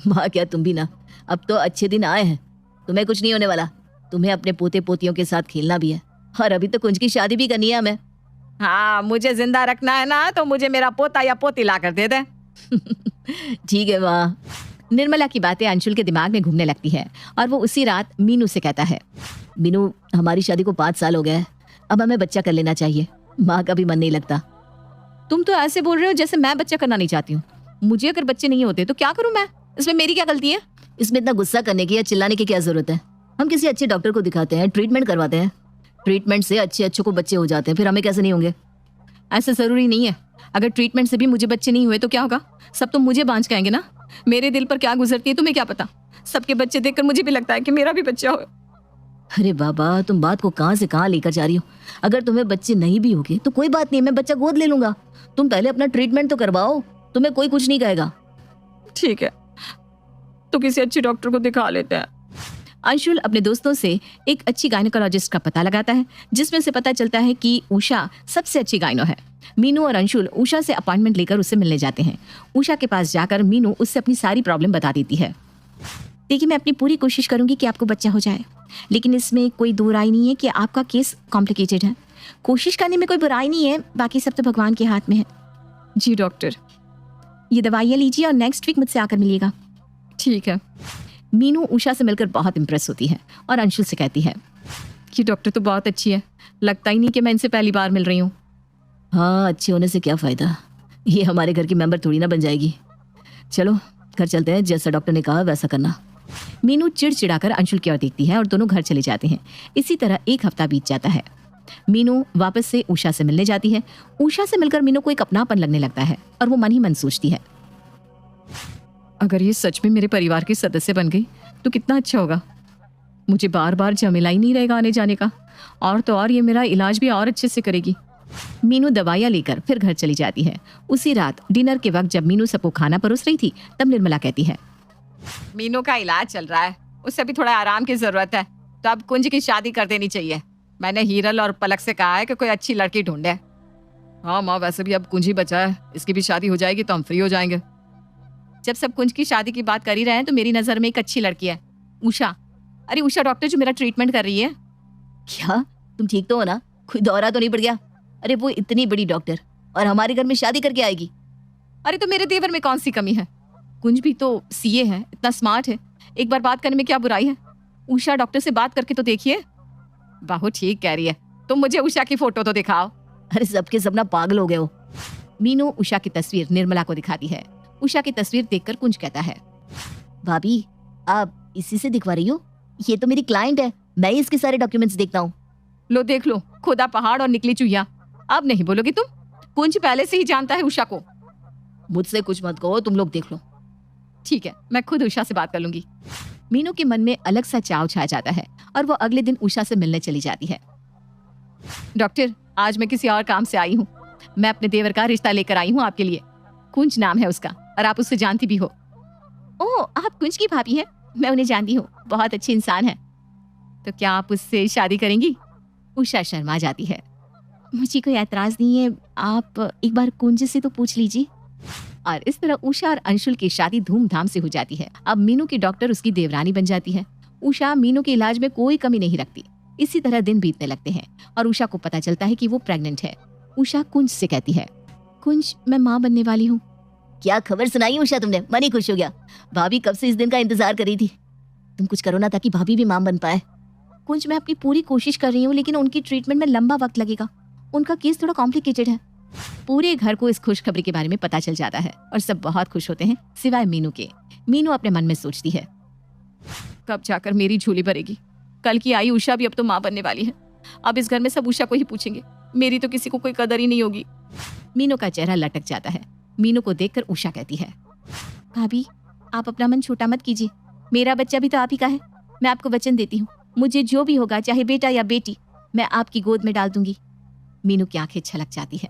माँ क्या तुम भी ना, अब तो अच्छे दिन आए हैं, तुम्हें कुछ नहीं होने वाला। तुम्हें अपने पोते पोतियों के साथ खेलना भी है और अभी तो कुंज की शादी भी करनी है हमें। हाँ, मुझे जिंदा रखना है ना तो मुझे मेरा पोता या पोती ला कर दे दे। ठीक है माँ। निर्मला की बातें अंशुल के दिमाग में घूमने लगती है और वो उसी रात मीनू से कहता है, मीनू हमारी शादी को 5 साल हो गए हैं, अब हमें बच्चा कर लेना चाहिए। माँ का भी मन नहीं लगता। तुम तो ऐसे बोल रहे हो जैसे मैं बच्चा करना नहीं चाहती हूँ। मुझे अगर बच्चे नहीं होते तो क्या करूँ मैं? इसमें मेरी क्या गलती है? इसमें इतना गुस्सा करने की या चिल्लाने की क्या जरूरत है? हम किसी अच्छे डॉक्टर को दिखाते हैं, ट्रीटमेंट करवाते हैं। ट्रीटमेंट से अच्छे अच्छों को बच्चे हो जाते हैं, फिर हमें कैसे नहीं होंगे? ऐसा जरूरी नहीं है। अगर ट्रीटमेंट से भी मुझे बच्चे नहीं हुए तो क्या होगा? सब तो मुझे बांझ कहेंगे ना। मेरे दिल पर क्या गुजरती है तुम्हें क्या पता। सबके बच्चे देखकर मुझे भी लगता है कि मेरा भी बच्चा हो। अरे बाबा, तुम बात को कहां से कहां लेकर जा रही हो? अगर तुम्हें बच्चे नहीं भी होंगे तो कोई बात नहीं, मैं बच्चा गोद ले लूंगा। तुम पहले अपना ट्रीटमेंट तो करवाओ, तुम्हें कोई कुछ नहीं कहेगा। ठीक है, तो किसी अच्छे डॉक्टर को दिखा लेते हैं। अंशुल अपने दोस्तों से एक अच्छी गायनेकोलॉजिस्ट का पता लगाता है, जिसमें से पता चलता है कि उषा सबसे अच्छी गायनो है। मीनू और अंशुल उषा से अपॉइंटमेंट लेकर उससे मिलने जाते हैं। उषा के पास जाकर मीनू उससे अपनी सारी प्रॉब्लम बता देती है। देखिए, मैं अपनी पूरी कोशिश करूंगी कि आपको बच्चा हो जाए, लेकिन इसमें कोई दो राय नहीं है कि आपका केस कॉम्प्लिकेटेड है। कोशिश करने में कोई बुराई नहीं है, बाकी सब तो भगवान के हाथ में है। जी डॉक्टर, ये दवाइयाँ लीजिए और नेक्स्ट वीक मुझसे आकर मिलिएगा। ठीक है। मीनू उषा से मिलकर बहुत इम्प्रेस होती है और अंशुल से कहती है कि डॉक्टर तो बहुत अच्छी है, लगता ही नहीं कि मैं इनसे पहली बार मिल रही हूँ। हाँ, अच्छे होने से क्या फायदा, ये हमारे घर की मेंबर थोड़ी ना बन जाएगी। चलो घर चलते हैं, जैसा डॉक्टर ने कहा वैसा करना। मीनू चिड़चिड़ाकर अंशुल की ओर देखती है और दोनों घर चले जाते हैं। इसी तरह 1 हफ्ता बीत जाता है। मीनू वापस से उषा से मिलने जाती है। उषा से मिलकर मीनू को एक अपनापन लगने लगता है और वो मन ही मन सोचती है, अगर ये सच में मेरे परिवार के सदस्य बन गई तो कितना अच्छा होगा। मुझे बार बार झमेला ही नहीं रहेगा आने जाने का, और तो और ये मेरा इलाज भी और अच्छे से करेगी। मीनू दवाइयाँ लेकर फिर घर चली जाती है। उसी रात डिनर के वक्त जब मीनू सबको खाना परोस रही थी, तब निर्मला कहती है, मीनू का इलाज चल रहा है, उससे भी थोड़ा आराम की जरूरत है, तो अब कुंज की शादी कर देनी चाहिए। मैंने हीरल और पलक से कहा है कि कोई अच्छी लड़की ढूंढे। हाँ माँ, वैसे भी अब कुंज ही बचा है, इसकी भी शादी हो जाएगी तो हम फ्री हो जाएंगे। जब सब कुंज की शादी की बात कर ही रहे हैं तो मेरी नजर में एक अच्छी लड़की है, उषा। अरे उषा डॉक्टर जो मेरा ट्रीटमेंट कर रही है। क्या तुम ठीक तो हो ना? कोई दौरा तो नहीं पड़ गया? अरे वो इतनी बड़ी डॉक्टर और हमारे घर में शादी करके आएगी। अरे तो मेरे देवर में कौन सी कमी है? कुंज भी तो सीए है, इतना स्मार्ट है, एक बार बात करने में क्या बुराई है? उषा डॉक्टर से बात करके तो देखिए। बाहु ठीक कह रही है, तुम मुझे उषा की फोटो तो दिखाओ। अरे सबके सब ना पागल हो गए हो। मीनू उषा की तस्वीर निर्मला को दिखाती है। उषा की तस्वीर देखकर कुंज कहता है, भाभी आप इसी से दिखवा रही हो? ये तो मेरी क्लाइंट है, मैं ही इसके सारे डॉक्यूमेंट्स देखता हूँ। लो देख लो, खुदा पहाड़ और निकली चुहिया। अब नहीं बोलोगी तुम? कुंज पहले से ही जानता है उषा को। मुझसे कुछ मत कहो, तुम लोग देख लो। ठीक है, मैं खुद उषा से बात कर लूंगी। मीनू के मन में अलग सा चाव छा जाता है और वो अगले दिन उषा से मिलने चली जाती है। डॉक्टर, आज मैं किसी और काम से आई हूँ। मैं अपने देवर का रिश्ता लेकर आई हूँ आपके लिए। कुंज नाम है उसका और आप उससे जानती भी हो। ओह, आप कुंज की भाभी हैं? मैं उन्हें जानती हूँ, बहुत अच्छी इंसान है। तो क्या आप उससे शादी करेंगी? उषा शर्मा जाती है। मुझे कोई ऐतराज नहीं है, आप एक बार कुंज से तो पूछ लीजिए। और इस तरह उषा और अंशुल की शादी धूमधाम से हो जाती है। अब मीनू की डॉक्टर उसकी देवरानी बन जाती है। उषा मीनू के इलाज में कोई कमी नहीं रखती। इसी तरह दिन बीतने लगते हैं और उषा को पता चलता है कि वो प्रेग्नेंट है। उषा कुंज से कहती है, कुंज मैं माँ बनने वाली हूँ। क्या खबर सुनाई उषा तुमने? मन ही खुश हो गया। भाभी कब से इस दिन का इंतजार कर रही थी। तुम कुछ करो ना ताकि भाभी भी माँ बन पाए। कुंज मैं अपनी पूरी कोशिश कर रही हूँ, लेकिन उनकी ट्रीटमेंट में लंबा वक्त लगेगा। उनका केस थोड़ा कॉम्प्लिकेटेड है। पूरे घर को इस खुशखबरी के बारे में पता चल जाता है और सब बहुत खुश होते हैं सिवाय मीनू के। मीनू अपने मन में सोचती है, कब जाकर मेरी झोली भरेगी। कल की आई उषा भी अब तो माँ बनने वाली है। अब इस घर में सब उषा को ही पूछेंगे, मेरी तो किसी को कोई कदर ही नहीं होगी। मीनू का चेहरा लटक जाता है। मीनू को देखकर उषा कहती है, भाभी आप अपना मन छोटा मत कीजिए, मेरा बच्चा भी तो आप ही का है। मैं आपको वचन देती हूँ, मुझे जो भी होगा, चाहे बेटा या बेटी, मैं आपकी गोद में डाल दूंगी। मीनू की आंखें छलक जाती है।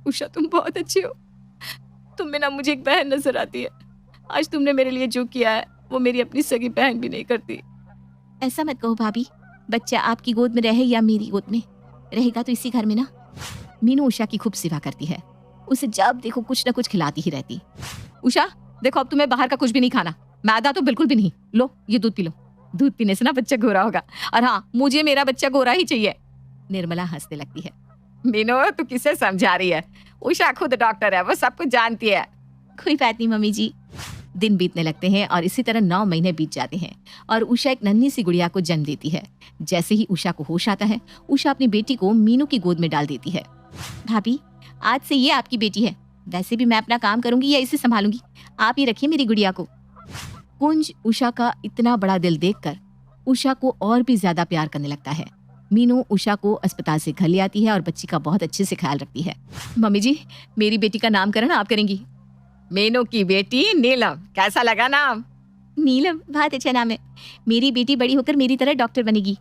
उषा तुम बहुत अच्छी हो, तुम बिना मुझे एक बहन नजर आती है। आज तुमने मेरे लिए जो किया है वो मेरी अपनी सगी बहन भी नहीं करती। ऐसा मत कहो भाभी, बच्चा आपकी गोद में रहे या मेरी गोद में, रहेगा तो इसी घर में ना। मीनू उषा की खूब सेवा करती है, उसे जब देखो कुछ न कुछ खिलाती ही रहती। उषा देखो, अब तुम्हें बाहर का कुछ भी नहीं खाना, मैदा तो बिल्कुल भी नहीं। लो ये दूध पी लो, दूध पीने से ना बच्चा गोरा होगा। और हाँ, मुझे मेरा बच्चा गोरा ही चाहिए। निर्मला हंसने लगती है। मीनू तू किसे समझा रही है? उषा खुद डॉक्टर है, वो सब कुछ जानती है। कोई बात नहीं मम्मी जी। दिन बीतने लगते हैं और इसी तरह 9 महीने बीत जाते हैं और उषा एक नन्ही सी गुड़िया को जन्म देती है। जैसे ही उषा को होश आता है, उषा अपनी बेटी को मीनू की गोद में डाल देती है। भाभी, आज से ये आपकी बेटी है। वैसे भी मैं अपना काम करूंगी या इसे संभालूंगी, आप ही रखिए मेरी गुड़िया को। कुंज उषा का इतना बड़ा दिल देखकर उषा को और भी ज्यादा प्यार करने लगता है। मीनू उषा को अस्पताल से घर ले आती है और बच्ची का बहुत अच्छे से ख्याल रखती है। मम्मी जी, मेरी बेटी का नामकरण आप करेंगी। मीनू की बेटी नीलम, कैसा लगा नाम? नीलम बहुत अच्छा नाम है। मेरी बेटी बड़ी होकर मेरी तरह डॉक्टर बनेगी।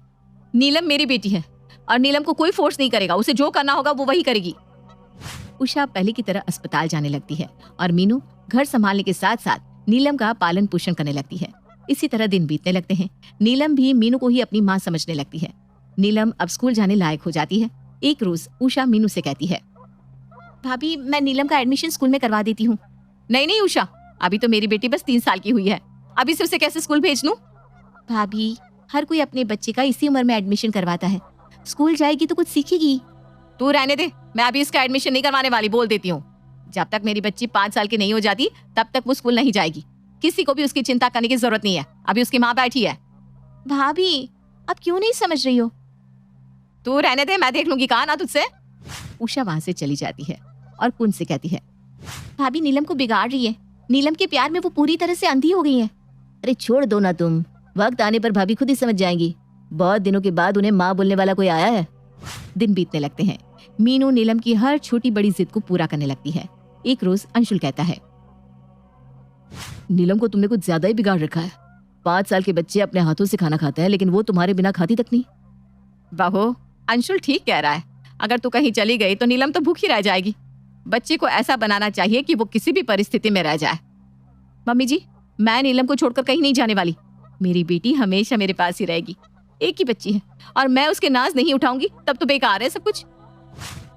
नीलम मेरी बेटी है और नीलम को कोई फोर्स नहीं करेगा, उसे जो करना होगा वो वही करेगी। उषा पहले की तरह अस्पताल जाने लगती है और मीनू घर संभालने के साथ साथ नीलम का पालन पोषण करने लगती है। इसी तरह दिन बीतने लगते हैं। नीलम भी मीनू को ही अपनी माँ समझने लगती है। नीलम अब स्कूल जाने लायक हो जाती है। एक रोज उषा मीनू से कहती है, भाभी मैं नीलम का एडमिशन स्कूल में करवा देती हूँ। नहीं नहीं उषा, अभी तो मेरी बेटी बस 3 साल की हुई है, अभी से उसे कैसे स्कूल भेज दूं? भाभी, हर कोई अपने बच्चे का इसी उम्र में एडमिशन करवाता है। स्कूल जाएगी तो कुछ सीखेगी। तू रहने दे, मैं अभी इसका एडमिशन नहीं करवाने वाली, बोल देती हूँ। जब तक मेरी बच्ची 5 साल की नहीं हो जाती तब तक वो स्कूल नहीं जाएगी। किसी को भी उसकी चिंता करने की जरूरत नहीं है, अभी उसकी माँ बैठी है। भाभी, आप क्यों नहीं समझ रही हो? तू रहने दे, मैं देख लूंगी, कहा ना तुझसे। उषा वहां से चली जाती है और कुंज से कहती है, भाभी नीलम को बिगाड़ रही है। नीलम के प्यार में वो पूरी तरह से अंधी हो गई है। अरे छोड़ दो ना तुम, वक्त आने पर भाभी खुद ही समझ जाएंगी। बहुत दिनों के बाद उन्हें माँ बोलने वाला कोई आया है। दिन बीतने लगते हैं। मीनू नीलम की हर छोटी बड़ी जिद को पूरा करने लगती है। एक रोज अंशुल कहता है, नीलम को तुमने कुछ ज्यादा ही बिगाड़ रखा है। 5 साल के बच्चे अपने हाथों से खाना खाते हैं, लेकिन वो तुम्हारे बिना खाती तक नहीं। बहू, अंशुल ठीक कह रहा है। अगर तू कहीं चली गई तो नीलम तो भूखी रह जाएगी। बच्चे को ऐसा बनाना चाहिए कि वो किसी भी परिस्थिति में रह जाए। मम्मी जी, मैं नीलम को छोड़कर कहीं नहीं जाने वाली। मेरी बेटी हमेशा मेरे पास ही रहेगी। एक ही बच्ची है और मैं उसके नाज नहीं उठाऊंगी तब तो बेकार है सब कुछ।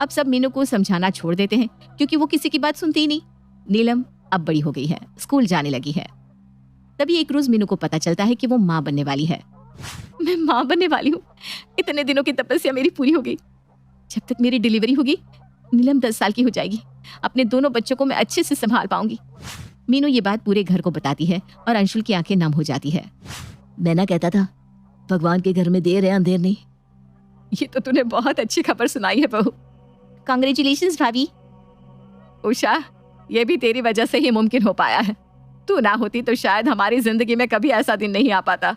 अब सब मीनू को समझाना छोड़ देते हैं क्योंकि वो किसी की बात सुनती ही नहीं। नीलम अब बड़ी हो गई है, स्कूल जाने लगी है। तभी एक रोज मीनू को पता चलता है कि वो माँ बनने वाली है। मैं माँ बनने वाली हूँ। इतने दिनों की तपस्या मेरी पूरी हो गई। जब तक मेरी डिलीवरी होगी नीलम 10 साल की हो जाएगी। अपने दोनों बच्चों को मैं अच्छे से संभाल पाऊंगी। मीनू ये बात पूरे घर को बताती है और अंशुल की आंखें नम हो जाती है। मैं ना कहता था, भगवान के घर में देर है अंधेर नहीं। ये तो तूने बहुत अच्छी खबर सुनाई है बहू। कांग्रेचुलेशंस भाभी। उषा, ये भी तेरी वजह से ही मुमकिन हो पाया है। तू ना होती तो शायद हमारी जिंदगी में कभी ऐसा दिन नहीं आ पाता।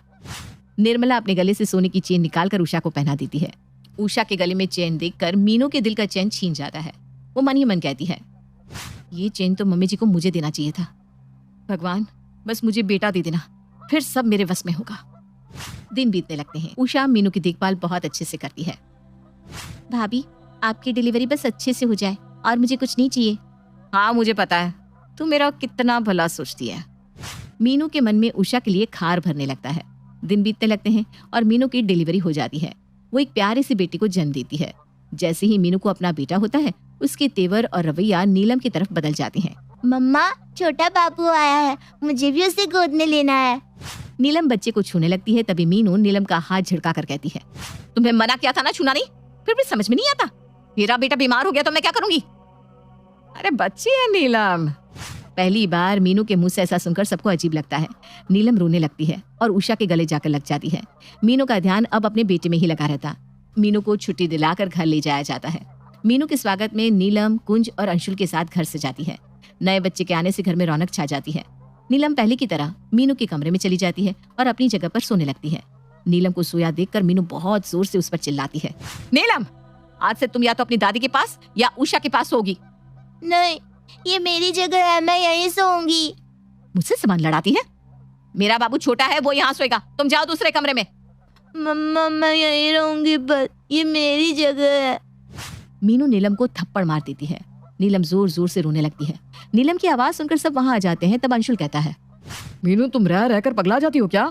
निर्मला अपने गले से सोने की चेन निकालकर उषा को पहना देती है। उषा के गले में चेन देखकर मीनू के दिल का चैन छीन जाता है। वो मन ही मन कहती है, ये चेन तो मम्मी जी को मुझे देना चाहिए था। भगवान, बस मुझे बेटा दे देना, फिर सब मेरे वश में होगा। दिन बीतने लगते हैं। उषा मीनू की देखभाल बहुत अच्छे से करती है। भाभी, आपकी डिलीवरी बस अच्छे से हो जाए और मुझे कुछ नहीं चाहिए। हाँ मुझे पता है, तू मेरा कितना भला सोचती है। मीनू के मन में उषा के लिए खार भरने लगता है। दिन बीतने लगते हैं और मीनू की डिलीवरी हो जाती है। वो एक प्यारे सी बेटी को जन्म देती है। जैसे ही मीनू को अपना बेटा होता है, उसके तेवर और रवैया नीलम की तरफ बदल जाते हैं। मम्मा, छोटा बाबू आया है, मुझे भी उसे गोद में लेना है। नीलम बच्चे को छूने लगती है। तभी मीनू नीलम का हाथ झटका कर कहती है, तुम्हें मना किया था ना छूना नहीं, फिर भी समझ में नहीं आता। मेरा बेटा बीमार हो गया तो मैं क्या करूंगी? अरे बच्ची है नीलम। पहली बार मीनू के मुंह से ऐसा सुनकर सबको अजीब लगता है। नीलम रोने लगती है और उषा के गले जाकर लग जाती है। मीनू का ध्यान अब अपने बेटे में ही लगा रहता। मीनू को छुट्टी दिलाकर घर ले जाया जाता है। मीनू के स्वागत में नीलम, कुंज और अंशुल के साथ घर से जाती है। नए बच्चे के आने से घर में रौनक छा जाती है। नीलम पहले की तरह मीनू के कमरे में चली जाती है और अपनी जगह पर सोने लगती है। नीलम को सोया देखकर मीनू बहुत जोर से उस पर चिल्लाती है, नीलम, आज से तुम या तो अपनी दादी के पास या उषा के पास सोगी। नहीं, ये मेरी जगह है, मैं यहीं सोऊंगी। मुझसे सामान लड़ाती है। मेरा बाबू छोटा है, वो यहाँ सोएगा, तुम जाओ दूसरे कमरे में। मम्मा, मैं यहीं रहूंगी, बस ये मेरी जगह है। मीनू नीलम को थप्पड़ मार देती है। नीलम जोर जोर से रोने लगती है। नीलम की आवाज सुनकर सब वहां आ जाते हैं। तब अंशुल कहता है, मीनू तुम रह रहकर पगला जाती हो क्या?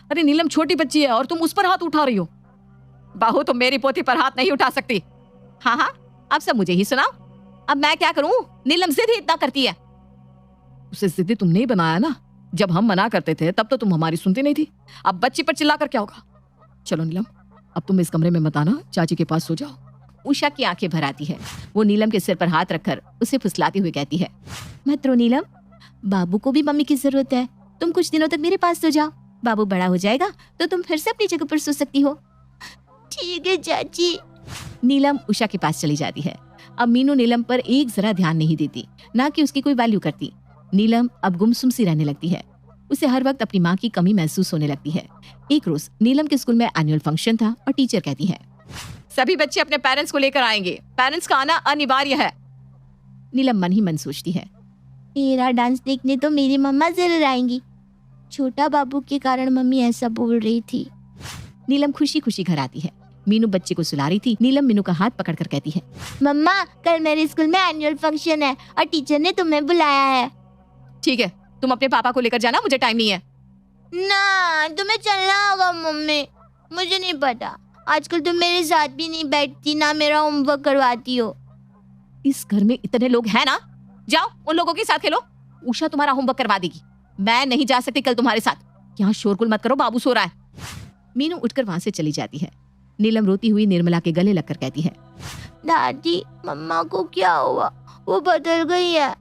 अरे नीलम छोटी बच्ची है और तुम उस पर हाथ उठा रही हो। बाहू, तुम मेरी पोती पर हाथ नहीं उठा सकती। हाँ हाँ, अब सब मुझे ही सुनाओ। अब मैं क्या करूं? नीलम जिद ही इतना करती है। उसे जिद्दी तुमने ही बनाया ना, जब हम मना करते थे तब तो तुम हमारी सुनती नहीं थी, अब बच्ची पर चिल्ला कर क्या होगा। चलो नीलम, अब तुम इस कमरे में मत आना, चाची के पास सो जाओ। उषा की आंखें भर आती है। वो नीलम के सिर पर हाथ रखकर उसे फुसलाते हुए कहती है, मत रो नीलम, बाबू को भी मम्मी की जरूरत है। तुम कुछ दिनों तक मेरे पास सो जाओ, बाबू बड़ा हो जाएगा तो तुम फिर से अपनी जगह पर सो सकती हो। ठीक है चाची। नीलम उषा के पास चली जाती है। अब मीनू नीलम पर एक जरा ध्यान नहीं देती, ना कि उसकी कोई वैल्यू करती। नीलम अब गुमसुम सी रहने लगती है। उसे हर वक्त अपनी माँ की कमी महसूस होने लगती है। एक रोज नीलम के स्कूल में एनुअल फंक्शन था और टीचर कहती है, सभी बच्चे अपने पेरेंट्स को लेकर आएंगे, पेरेंट्स का आना अनिवार्य है। नीलम मन ही मन सोचती है, मेरा डांस देखने तो मेरी मम्मा जरूर आएंगी। छोटा बाबू के कारण मम्मी ऐसा बोल रही थी। नीलम खुशी खुशी घर आती है। मीनू बच्चे को सुला रही थी। नीलम मीनू का हाथ पकड़कर कहती है, मम्मा कल मेरे स्कूल में एनुअल फंक्शन है और टीचर ने तुम्हें बुलाया है। ठीक है, तुम अपने पापा को लेकर जाना, मुझे टाइम नहीं है। ना, तुम्हें चलना होगा मम्मी। मुझे नहीं पता, आजकल तुम मेरे साथ भी नहीं बैठती, ना मेरा होमवर्क करवाती हो। इस घर में इतने लोग हैं ना, जाओ उन लोगों के साथ खेलो। उषा तुम्हारा होमवर्क करवा देगी, मैं नहीं जा सकती कल तुम्हारे साथ। यहाँ शोरगुल मत करो, बाबू सो रहा है। मीनू उठकर वहां से चली जाती है। नीलम रोती हुई निर्मला के गले लगकर कहती है, दादी मम्मा को क्या हुआ, वो बदल गई है।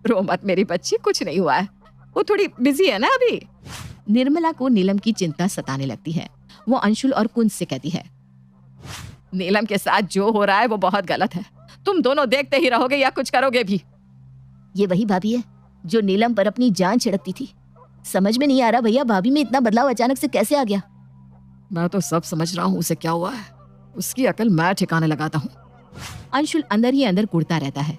रो मत मेरी बच्ची, कुछ नहीं हुआ है, वो थोड़ी बिजी है ना अभी। निर्मला को नीलम की चिंता सताने लगती है। वो अंशुल और कुंज से कहती है, नीलम के साथ जो हो रहा है वो बहुत गलत है, तुम दोनों देखते ही रहोगे या कुछ करोगे भी। ये वही भाभी है जो नीलम पर अपनी जान छिड़कती थी। समझ में नहीं आ रहा भैया, भाभी में इतना बदलाव अचानक से कैसे आ गया। मैं तो सब समझ रहा हूँ उसे क्या हुआ है, उसकी अकल मैं ठिकाने लगाता हूँ। अंशुल अंदर ही अंदर कुड़ता रहता है।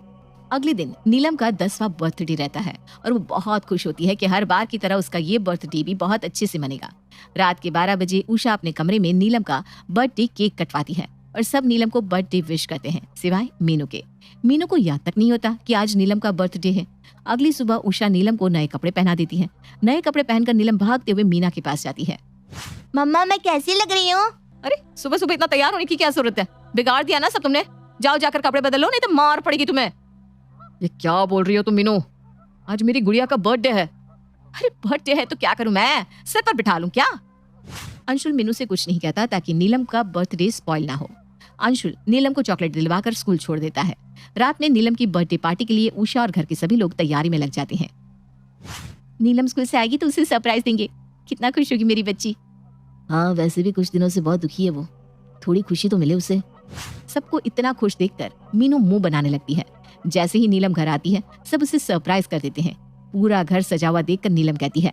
अगले दिन नीलम का 10वां बर्थडे रहता है और वो बहुत खुश होती है कि हर बार की तरह उसका ये बर्थडे भी बहुत अच्छे से मनेगा। रात के 12 बजे उषा अपने कमरे में नीलम का बर्थडे केक कटवाती है और सब नीलम को बर्थडे विश करते हैं, सिवाय मीनू के। मीनू को याद तक नहीं होता कि आज नीलम का बर्थडे है। अगली सुबह उषा नीलम को नए कपड़े पहना देती है। नए कपड़े पहनकर नीलम भागते हुए मीना के पास जाती है। मम्मा मैं कैसी लग रही हूँ? अरे सुबह सुबह इतना तैयार होने की क्या जरूरत है, बिगाड़ दिया ना सब तुमने। जाओ जाकर कपड़े बदल लो, नहीं तो मार पड़ेगी तुम्हें। ये क्या बोल रही हो तुम मीनू, आज मेरी गुड़िया का बर्थडे है। अरे बर्थडे है तो क्या करूं मैं, सिर पर बिठा लूं क्या। अंशुल मीनू से कुछ नहीं कहता ताकि नीलम का बर्थडे स्पॉइल ना हो। अंशुल नीलम को चॉकलेट दिलवाकर स्कूल छोड़ देता है। रात में नीलम की बर्थडे पार्टी के लिए उषा और घर के सभी लोग तैयारी में लग जाते हैं। नीलम स्कूल से आएगी तो उसे सरप्राइज देंगे, कितना खुश होगी मेरी बच्ची। हाँ वैसे भी कुछ दिनों से बहुत दुखी है वो, थोड़ी खुशी तो मिले उसे। सबको इतना खुश देखकर मीनू मुंह बनाने लगती है। जैसे ही नीलम घर आती है सब उसे सरप्राइज कर देते हैं। पूरा घर सजा हुआ देखकर नीलम कहती है,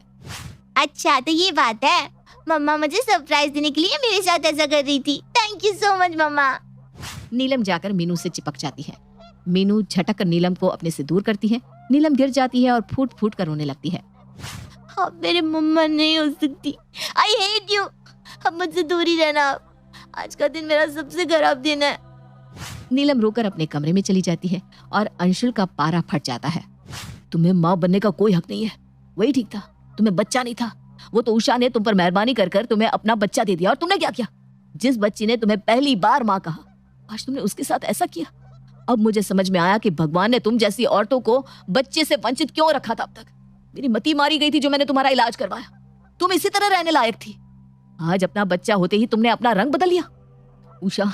अच्छा तो ये बात है, मम्मा मुझे सरप्राइज देने के लिए मेरे साथ ऐसा कर रही थी। थैंक यू सो मच मम्मा। नीलम जाकर मीनू से चिपक जाती है। मीनू झटक कर नीलम को अपने से दूर करती है। नीलम गिर जाती है और फूट फूट कर रोने लगती है। अब मेरे मम्मा नहीं हो सकती, आई हेट यू। अब मुझसे दूर ही रहना, आज का दिन मेरा सबसे खराब दिन है। नीलम रोकर अपने कमरे में चली जाती है और अंशुल का पारा फट जाता है। तुम्हें माँ बनने का कोई हक नहीं है, वही ठीक था, तुम्हें बच्चा नहीं था। वो तो उषा ने तुम पर मेहरबानी कर कर तुम्हें अपना बच्चा दे दिया और तुमने क्या किया। जिस बच्ची ने तुम्हें पहली बार माँ कहा, आज तुमने उसके साथ ऐसा किया। अब मुझे समझ में आया कि भगवान ने तुम जैसी औरतों को बच्चे से वंचित क्यों रखा था अब तक। मेरी मती मारी गई थी जो मैंने तुम्हारा इलाज करवाया। तुम इसी तरह रहने लायक थी। आज अपना बच्चा होते ही तुमने अपना रंग बदल लिया। उषा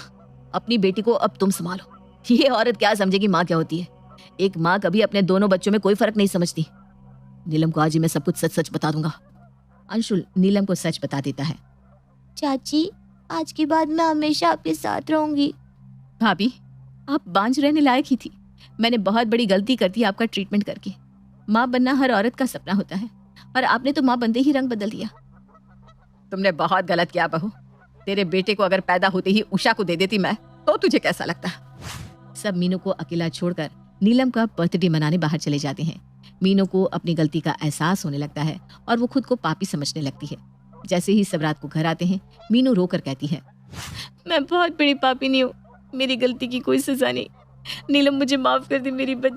अपनी बेटी को अब तुम संभालो। ये औरत क्या समझेगी माँ क्या होती है। एक माँ कभी अपने दोनों बच्चों में कोई फर्क नहीं समझती। नीलम को आज ही मैं सब कुछ सच सच बता दूंगा। अंशुल नीलम को सच बता देता है। चाची आज के बाद मैं हमेशा आपके साथ रहूंगी। भाभी आप बांझ रहने लायक ही थी। मैंने बहुत बड़ी गलती कर दी आपका ट्रीटमेंट करके। माँ बनना हर औरत का सपना होता है और आपने तो माँ बनते ही रंग बदल दिया। तुमने बहुत गलत किया बहू। तेरे बेटे को अगर पैदा होते ही उषा को दे देती मैं, तो तुझे कैसा लगता। सब मीनू को अकेला छोड़कर नीलम का बर्थडे मनाने बाहर चले जाते हैं। मीनू को अपनी गलती का एहसास होने लगता है और वो खुद को पापी समझने लगती है। जैसे ही सब रात को घर आते हैं मीनू रोकर कहती है, मैं बहुत बड़ी पापी नहीं हूँ, मेरी गलती की कोई सजा नहीं। नीलम मुझे माफ कर दी मेरी बच्ची।